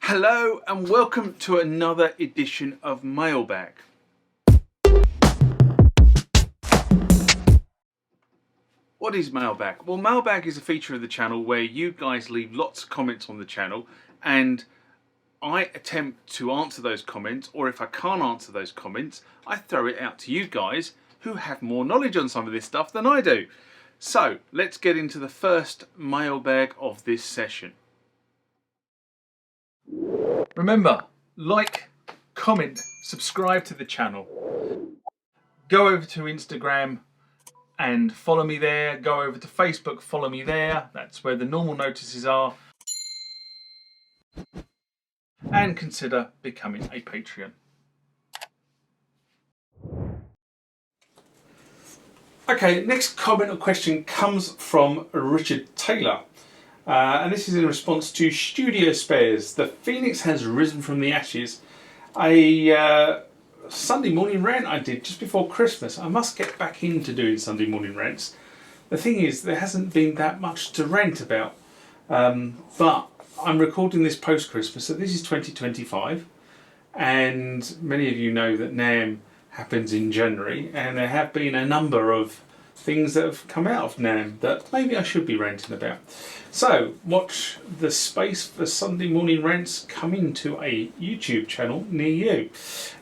Hello and welcome to another edition of Mailbag. What is Mailbag? Well, Mailbag is a feature of the channel where you guys leave lots of comments on the channel and I attempt to answer those comments, or if I can't answer those comments, I throw it out to you guys who have more knowledge on some of this stuff than I do. So let's get into the first mailbag of this session. Remember, like, comment, subscribe to the channel. Go over to Instagram and follow me there. Go over to Facebook, follow me there. That's where the normal notices are. And consider becoming a Patreon. Okay, next comment or question comes from Richard Taylor. And this is in response to StudioSpares. The Phoenix has risen from the ashes. A Sunday Morning Rant I did just before Christmas. I must get back into doing Sunday Morning Rants. The thing is, there hasn't been that much to rant about. But I'm recording this post-Christmas, so this is 2025. And many of you know that NAMM happens in January. And there have been a number of things that have come out of NAMM that maybe I should be ranting about. So watch the space for Sunday Morning Rants coming to a YouTube channel near you.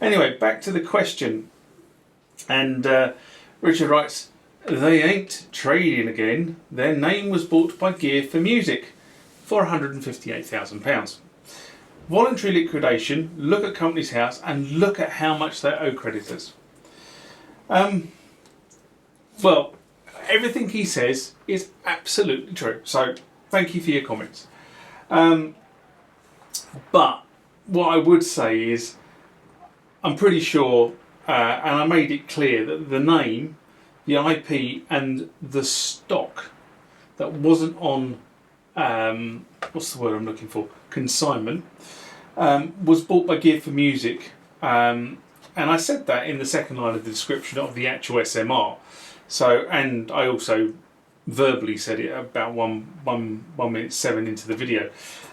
Anyway, back to the question. And Richard writes, they ain't trading again. Their name was bought by Gear for Music for £158,000. Voluntary liquidation, look at Companies House and look at how much they owe creditors. Well, everything he says is absolutely true. So thank you for your comments. But what I would say is, I'm pretty sure, and I made it clear, that the name, the IP and the stock that wasn't on, what's the word I'm looking for? Consignment, was bought by Gear for Music. And I said that in the second line of the description of the actual SMR. So, and I also verbally said it about 1 minute 7 into the video.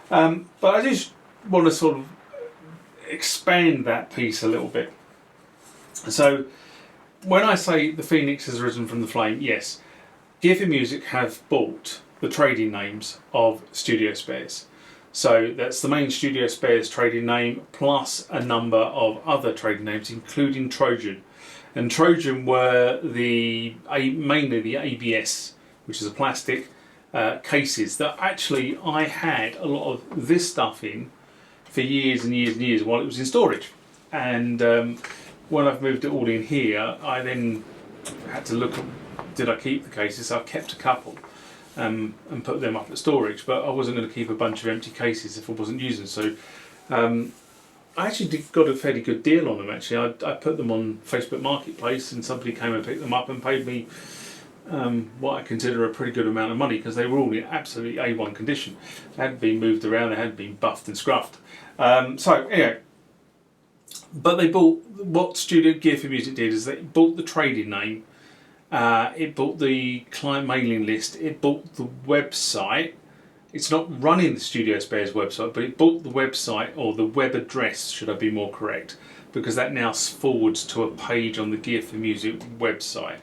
But I just want to sort of expand that piece a little bit. So, when I say the Phoenix has risen from the flame, yes, Gear for Music have bought the trading names of StudioSpares. So that's the main StudioSpares trading name plus a number of other trading names, including Trojan. And Trojan were mainly the ABS, which is a plastic cases that actually I had a lot of this stuff in for years and years and years while it was in storage. And when I've moved it all in here, I then had to look at, did I keep the cases? So I kept a couple and put them up at storage, but I wasn't going to keep a bunch of empty cases if I wasn't using them. So I actually got a fairly good deal on them. Actually, I put them on Facebook Marketplace, and somebody came and picked them up and paid me what I consider a pretty good amount of money, because they were all in absolutely A1 condition. They hadn't been moved around, they hadn't been buffed and scruffed. So anyway, but they bought, what Studio Gear for Music did is they bought the trading name, it bought the client mailing list, it bought the website. It's not running the StudioSpares website, but it bought the website, or the web address, should I be more correct, because that now forwards to a page on the Gear for Music website.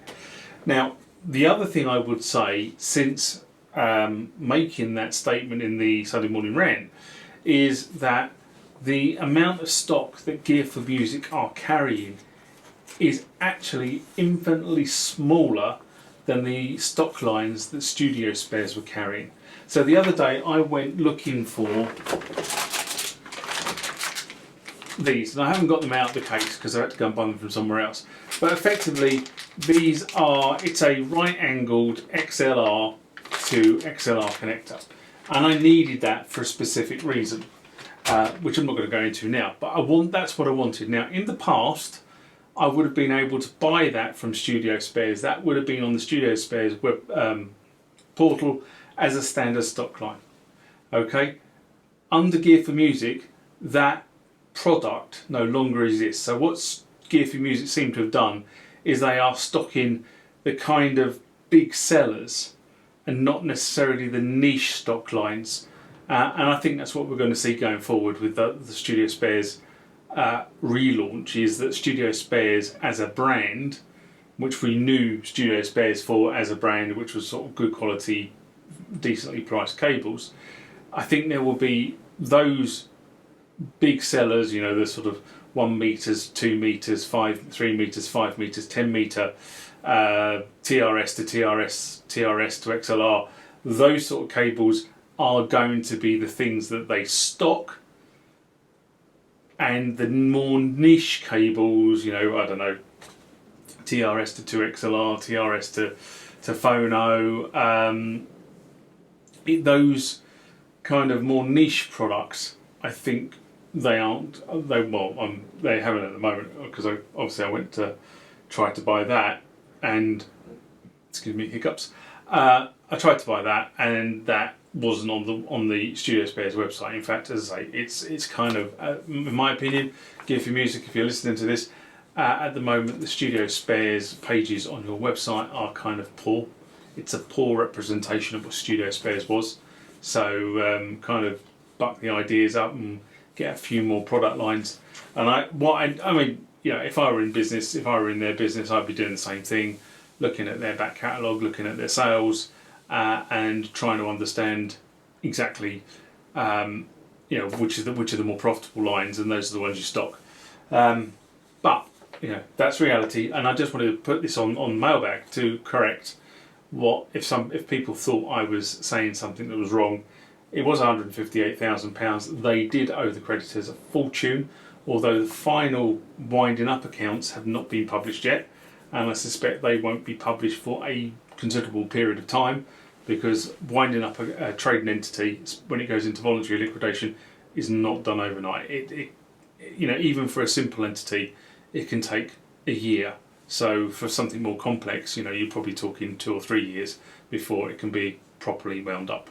Now, the other thing I would say, since making that statement in the Sunday Morning Rant, is that the amount of stock that Gear for Music are carrying is actually infinitely smaller than the stock lines that StudioSpares were carrying. So the other day I went looking for these, and I haven't got them out of the case because I had to go and buy them from somewhere else. But effectively, these are, it's a right-angled XLR to XLR connector, and I needed that for a specific reason, which I'm not going to go into now. But that's what I wanted. Now, in the past, I would have been able to buy that from StudioSpares. That would have been on the StudioSpares web portal as a standard stock line. Okay, under Gear for Music, that product no longer exists. So what Gear for Music seem to have done is they are stocking the kind of big sellers and not necessarily the niche stock lines And I think that's what we're going to see going forward with the StudioSpares relaunch, is that StudioSpares as a brand, which we knew StudioSpares for as a brand, which was sort of good quality, decently priced cables. I think there will be those big sellers, you know, the sort of 1 meters, 2 meters, 3 meters, 5 meters, 10 meter, TRS to TRS, TRS to XLR. Those sort of cables are going to be the things that they stock, and the more niche cables, you know, I don't know, TRS to 2XLR, TRS to phono, those kind of more niche products, I think they haven't at the moment, because I went to try to buy that, and excuse me, hiccups. I tried to buy that, and that wasn't on the StudioSpares website. In fact, as I say, it's kind of, in my opinion, Gear for Music, if you're listening to this, at the moment the StudioSpares pages on your website are kind of poor. It's a poor representation of what StudioSpares was. So kind of buck the ideas up and get a few more product lines. And I mean, you know, if I were in their business, I'd be doing the same thing, looking at their back catalogue, looking at their sales, and trying to understand exactly, you know, which are the more profitable lines, and those are the ones you stock. But you know, that's reality, and I just wanted to put this on Mailbag to correct what if people thought I was saying something that was wrong. It was £158,000. They did owe the creditors a fortune, although the final winding up accounts have not been published yet, and I suspect they won't be published for a considerable period of time, because winding up a trading entity when it goes into voluntary liquidation is not done overnight. It you know, even for a simple entity, it can take a year. So for something more complex, you know, you're probably talking 2 or 3 years before it can be properly wound up.